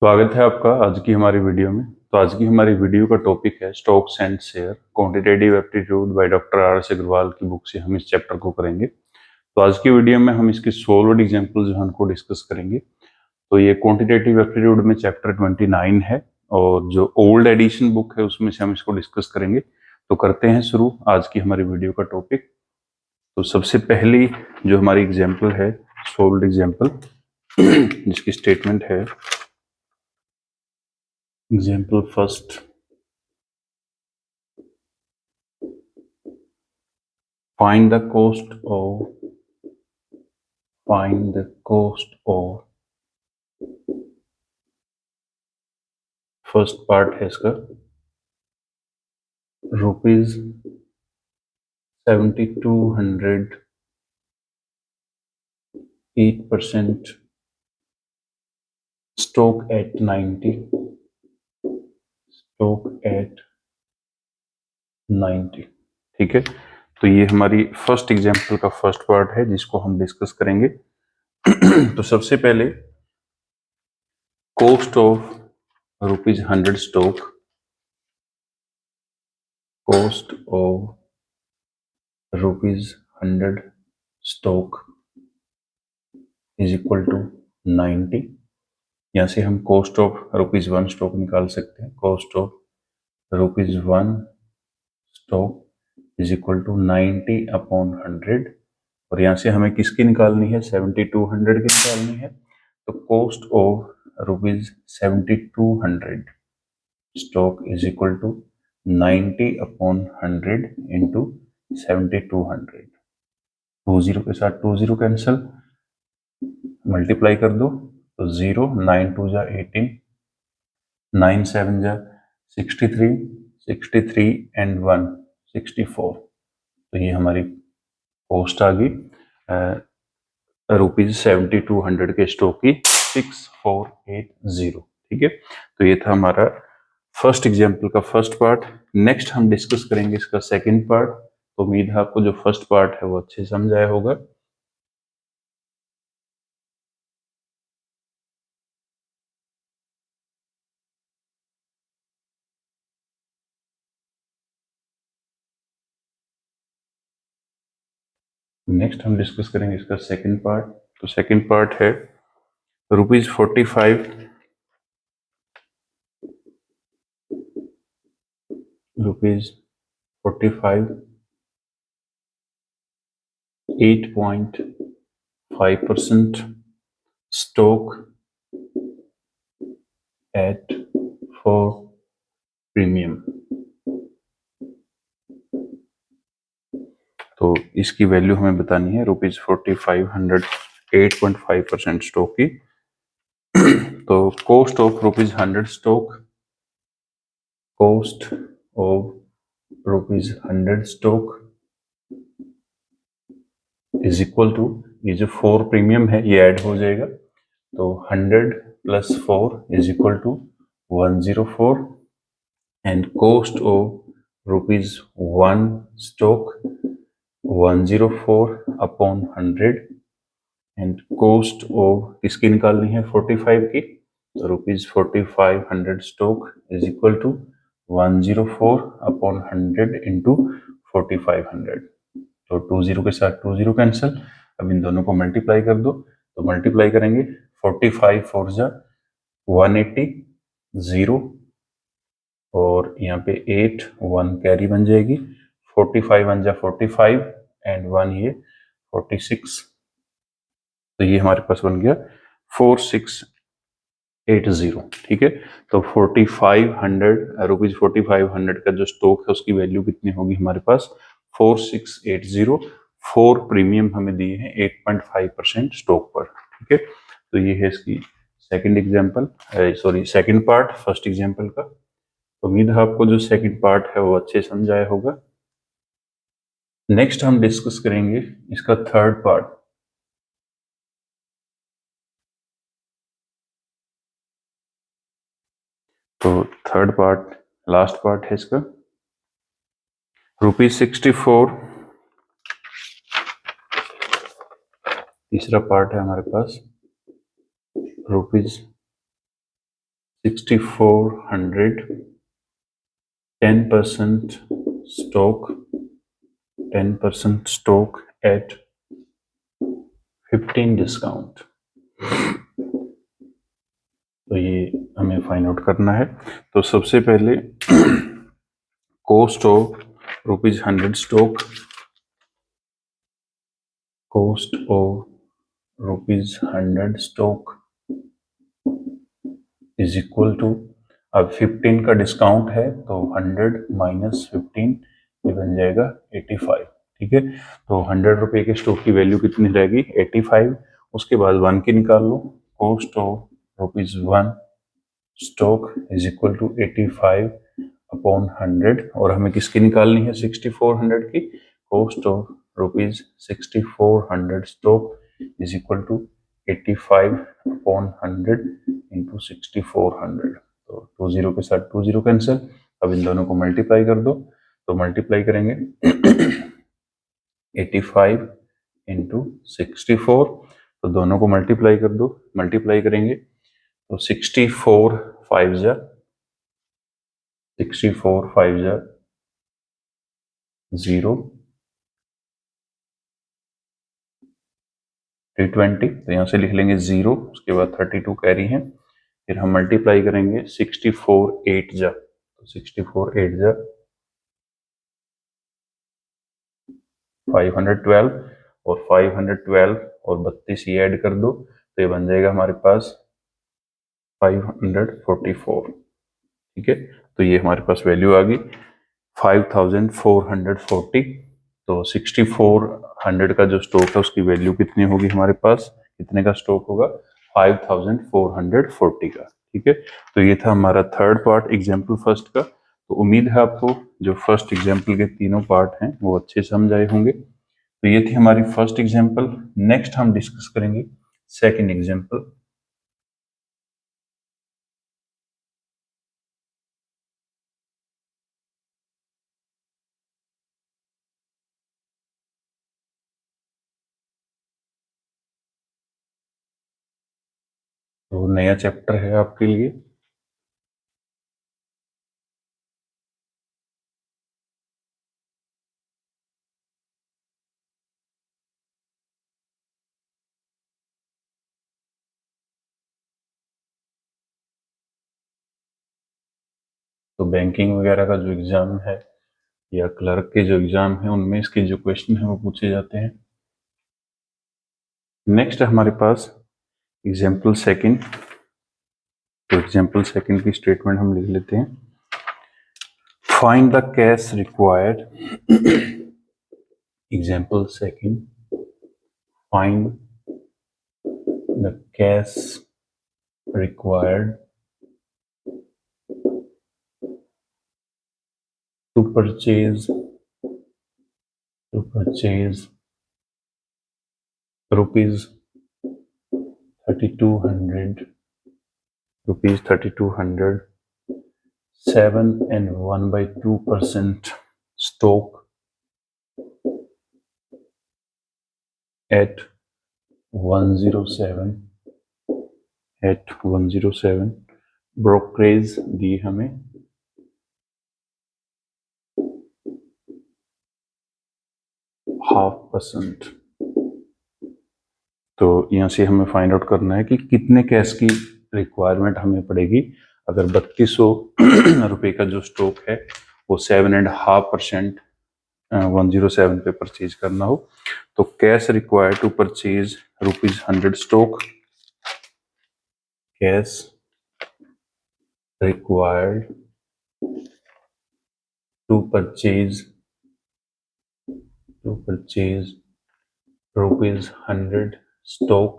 स्वागत है आपका आज की हमारी वीडियो में। तो आज की हमारी वीडियो का टॉपिक है stocks and share quantitative aptitude by doctor R S Agarwal की बुक से हम इस चैप्टर को करेंगे। तो आज की वीडियो में हम इसके सॉल्व्ड एग्जांपल जो है उनको डिस्कस करेंगे। तो ये क्वांटिटेटिव एप्टीट्यूड में चैप्टर 29 है और जो ओल्ड एडिशन बुक है उसमें से हम इसको डिस्कस करेंगे। तो करते हैं शुरू आज की हमारी वीडियो का टॉपिक। तो सबसे पहली जो हमारी एग्जाम्पल है सॉल्व्ड एग्जाम्पल जिसकी स्टेटमेंट है example first, find the cost of first part है इसका रुपीज 7200 8% स्टॉक एट 90। ठीक है, तो ये हमारी फर्स्ट एग्जांपल का फर्स्ट पार्ट है जिसको हम डिस्कस करेंगे। तो सबसे पहले cost of rupees 100 stock, cost of rupees 100 stock is equal to 90। यहाँ से हम कॉस्ट ऑफ रुपीज 1 स्टॉक निकाल सकते हैं। Cost of rupees 1 stock is equal to 90 upon 100 और यहाँ से हमें किसकी निकालनी है, 7200 की निकालनी है। तो cost of rupees 7200 stock is equal to 90 upon 100 into 7200। 20 के साथ 20 कैंसिल, मल्टीप्लाई कर दो तो 0, 9 2 जा 18, 9 7 जा 63, 63 एंड 1 64। तो ये हमारी कॉस्ट आ गई रुपीज 7200 के स्टॉक की 6480। ठीक है, तो ये था हमारा फर्स्ट एग्जाम्पल का फर्स्ट पार्ट। नेक्स्ट हम डिस्कस करेंगे इसका सेकंड पार्ट। तो उम्मीद है आपको जो फर्स्ट पार्ट है वो अच्छे समझ आया होगा। नेक्स्ट हम डिस्कस करेंगे इसका सेकंड पार्ट। तो सेकंड पार्ट है रुपीज 45 8.5% स्टॉक एट 4 प्रीमियम। तो इसकी वैल्यू हमें बतानी है रुपीज 4500 8.5% स्टॉक की। तो cost of rupees 100 stock, cost of rupees 100 stock is equal to, ये जो 4 प्रीमियम है ये ऐड हो जाएगा। तो 100 plus 4 is equal to 104 and cost of rupees 1 stock 104 upon 100 and cost of किसकी निकालनी है 45 की। तो rupees 4500 stock is equal to 104 upon 100 into 4500। तो 20 के साथ 20 कैंसिल, अब इन दोनों को मल्टीप्लाई कर दो। तो मल्टीप्लाई करेंगे 45 4 जा 180 0 और यहाँ पे 8 1 कैरी बन जाएगी। 45 1 जा 45 एंड 1 ये 46। तो ये हमारे पास बन गया 4680। ठीक है, तो 4500 रुपीज 4500 का जो स्टॉक है उसकी वैल्यू कितनी होगी हमारे पास 4680। 4 प्रीमियम हमें दिए हैं 8.5% स्टॉक पर। ठीक है, तो ये है इसकी second example, sorry second part first example का। उम्मीद है आपको जो सेकंड पार्ट है वो अच्छे समझ आया होगा। नेक्स्ट हम डिस्कस करेंगे इसका थर्ड पार्ट। तो थर्ड पार्ट लास्ट पार्ट है इसका रुपीज 64। तीसरा पार्ट है हमारे पास रुपीज 6400 10% stock at 15 डिस्काउंट। तो ये हमें फाइंड आउट करना है। तो सबसे पहले cost of ₹100 stock, cost of ₹100 stock is equal to, अब 15 का डिस्काउंट है तो 100 माइनस 15 ये बन जाएगा 85। ठीक है, तो 100 रुपए के स्टॉक की वैल्यू कितनी रहेगी 85। उसके बाद 1 की निकाल लो, cost of ₹1 stock is equal to 85 upon 100, और हमें किसकी निकालनी है 6400 की, cost of ₹6400 stock is equal to 85 upon 100 into 6400। तो 20 के साथ 20 कैंसिल। अब इन दोनों को मल्टीप्लाई कर दो, तो मल्टीप्लाई करेंगे 85 इंटू 64, तो दोनों को मल्टीप्लाई कर दो, मल्टीप्लाई करेंगे तो 64 5 जा 0 320, तो यहाँ से लिख लेंगे 0, उसके बाद 32 कैरी है, फिर हम मल्टीप्लाई करेंगे 64 8 जा, तो 64 8 जा 512, और 512 और 32 ये ऐड कर दो, तो ये बन जाएगा हमारे पास 544। ठीक है, तो ये हमारे पास वैल्यू आ गई 5440। तो 6400 का जो स्टॉक है उसकी वैल्यू कितनी होगी हमारे पास, कितने का स्टॉक होगा 5440 का। ठीक है, तो ये था हमारा थर्ड पार्ट एग्जाम्पल फर्स्ट का। तो उम्मीद है आपको जो फर्स्ट एग्जाम्पल के तीनों पार्ट हैं वो अच्छे समझ आए होंगे। तो ये थी हमारी फर्स्ट एग्जाम्पल। नेक्स्ट हम डिस्कस करेंगे सेकेंड एग्जाम्पल। तो नया चैप्टर है आपके लिए, तो बैंकिंग वगैरह का जो एग्जाम है या क्लर्क के जो एग्जाम है उनमें इसके जो क्वेश्चन है वो पूछे जाते हैं। नेक्स्ट है हमारे पास एग्जाम्पल सेकंड। तो एग्जाम्पल सेकंड की स्टेटमेंट हम लिख लेते हैं। Find the cash required, example second, find the cash required to purchase rupees 3200 7 and 1/2% stock at 107 brokerage दी हमें 0.5%। तो यहाँ से हमें फाइंड आउट करना है कि कितने कैश की रिक्वायरमेंट हमें पड़ेगी अगर 3200 रुपए का जो स्टॉक है वो 7.5% 107 पे परचेज करना हो। तो cash required to purchase ₹100 stock, cash required to purchase ₹100 stock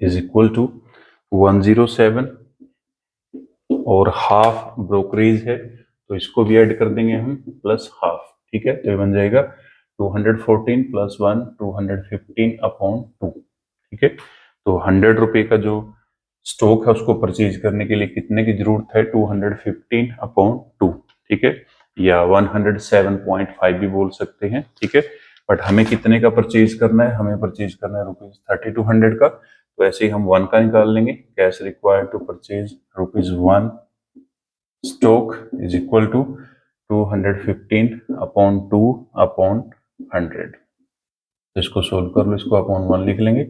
is equal to 107 और हाफ ब्रोकरेज है तो इसको भी ऐड कर देंगे हम प्लस हाफ। ठीक है, तो ये बन जाएगा 214 प्लस 1 215 अपॉन 2। ठीक है, तो 100 रुपए का जो स्टॉक है उसको परचेज करने के लिए कितने की जरूरत है 215 अपॉन 2। ठीक है, या 107.5 भी बोल सकते हैं। ठीक है, बट हमें कितने का परचेज करना है, हमें परचेज करना है ₹3200 का। तो ऐसे ही हम 1 का निकाल लेंगे। Cash required to purchase ₹1 stock is equal to 215 upon 2 upon 100। तो इसको सोल्व कर लो, इसको अपॉन 1 लिख लेंगे।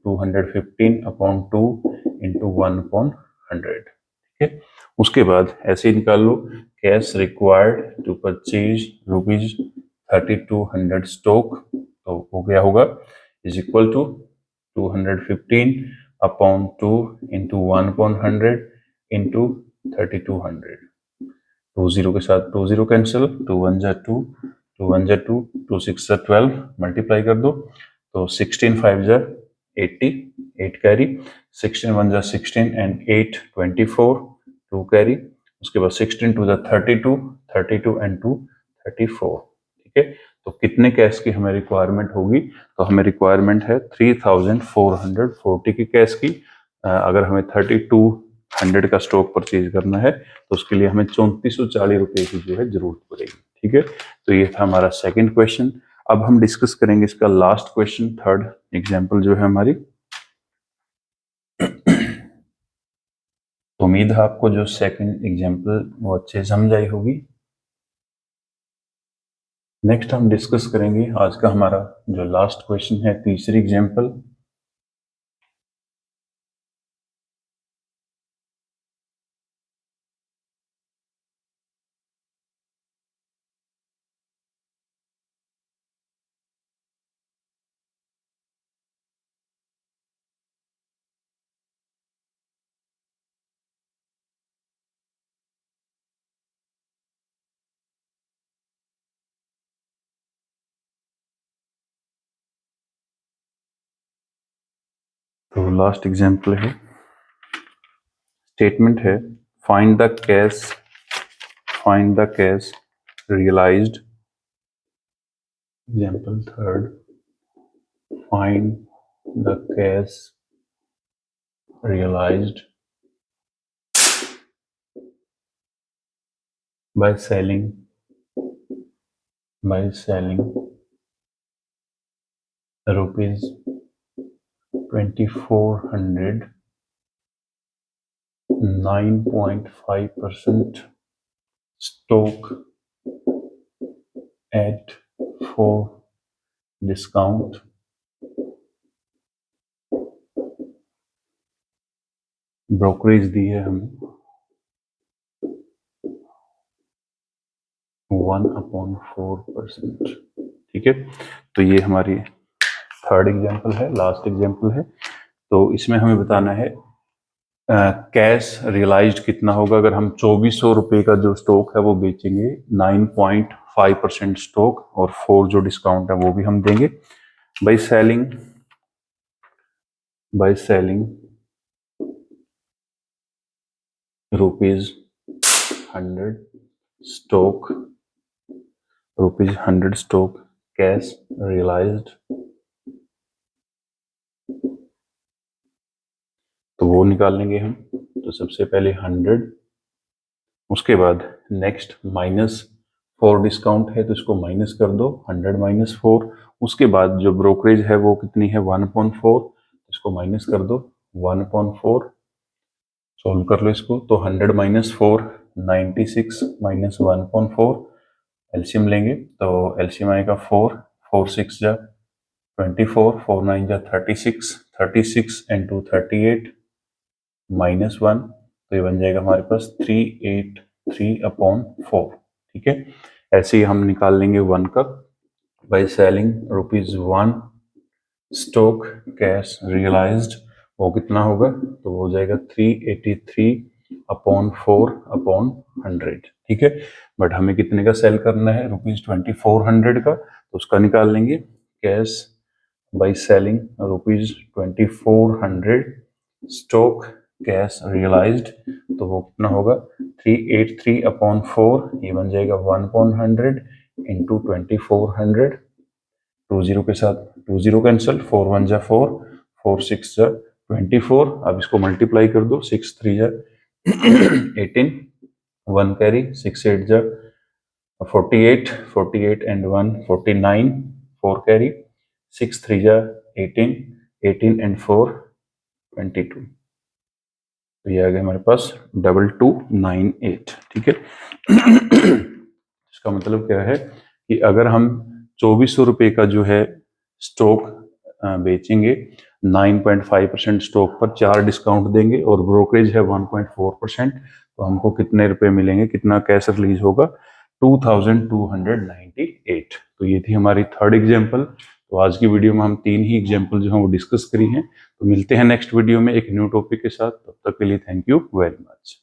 215 अपॉन 2 इंटू 1 अपॉन 100। ठीक है, उसके बाद ऐसे ही निकाल लो। Cash required to purchase ₹3200 stock, तो हो गया होगा is equal to 215 upon 2 into 1 upon 100 into 3200। 20 के साथ 20 कैंसिल, 2 1 जा 2, 2 1 जा 2, 2 6 जा 12, मल्टीप्लाई कर दो तो 16 5 जा 80, 8 कैरी, 16 1 जा 16 एंड 8 24, 2 कैरी, उसके बाद 16 2 जा 32, 32 एंड 2 34। ठीक है, तो कितने कैश की हमें रिक्वायरमेंट होगी? तो हमें रिक्वायरमेंट है 3440 की कैश की। अगर हमें 3200 का स्टॉक परचेज करना है तो उसके लिए हमें 3440 रुपए की जो है जरूरत पड़ेगी। ठीक है, तो ये था हमारा सेकंड क्वेश्चन। अब हम डिस्कस करेंगे इसका लास्ट क्वेश्चन, थर्ड एग्जांपल जो है हमारी। तो उम्मीद है आपको जो सेकंड एग्जांपल वो अच्छे समझ आई होगी। नेक्स्ट हम डिस्कस करेंगे आज का हमारा जो लास्ट क्वेश्चन है, तीसरी एग्जांपल। तो लास्ट एग्जांपल है, स्टेटमेंट है find the cash realized. Example third, find the cash realized by selling rupees 2400 9.5% stock at 4 discount brokerage दी है हमें 1/4%। ठीक है, तो ये हमारी थर्ड एग्जांपल है, लास्ट एग्जांपल है। तो इसमें हमें बताना है कैश रियलाइज्ड कितना होगा अगर हम 2400 रुपये का जो स्टॉक है वो बेचेंगे। 9.5% स्टॉक और 4 जो डिस्काउंट है वो भी हम देंगे। By selling ₹100 stock cash realized, तो वो निकाल लेंगे हम। तो सबसे पहले 100, उसके बाद नेक्स्ट -4 डिस्काउंट है तो इसको माइनस कर दो, 100 माइनस 4। उसके बाद जो ब्रोकरेज है वो कितनी है 1/4, इसको माइनस कर दो 1/4। सॉल्व कर लो इसको, तो 100 माइनस 4 96 माइनस 1/4, एलसीएम लेंगे तो एलसीएम आएगा 4, 4 6 जा 24, 4 9 जा 36, 36 इंटू 38 -1, तो ये बन जाएगा हमारे पास 383/4। ठीक है, ऐसे ही हम निकाल लेंगे 1 का। By selling ₹1 stock cash realized, वो कितना होगा? तो वो हो जाएगा 383/4/100। ठीक है, बट हमें कितने का सेल करना है? ₹2400 का, तो उसका निकाल लेंगे। Cash by selling ₹2400 stock cash realized, तो वो कितना होगा 383/4, ये बन जाएगा 1/100 इंटू 2400। 20 के साथ 20 कैंसिल, 4 1 जा 4, 4 6 जा 24। अब इसको मल्टीप्लाई कर दो, 6 3 जा 18, 1 कैरी, 6 8 जा 48, 48 एंड 1 49, 4 कैरी, 6 3 जा 18, 18 एंड 4 22, तो ये आ गया हमारे पास 2298। ठीक है। इसका मतलब क्या है कि अगर हम 2400 रुपये का जो है स्टॉक बेचेंगे, 9.5% स्टॉक पर 4 डिस्काउंट देंगे और ब्रोकरेज है 1.4%, तो हमको कितने रुपए मिलेंगे, कितना कैश रिलीज होगा, 2298। तो ये थी हमारी थर्ड एग्जाम्पल। तो आज की वीडियो में हम 3 ही एग्जाम्पल जो है वो डिस्कस करी हैं। तो मिलते हैं नेक्स्ट वीडियो में एक न्यू टॉपिक के साथ। तब तक के लिए थैंक यू वेरी मच।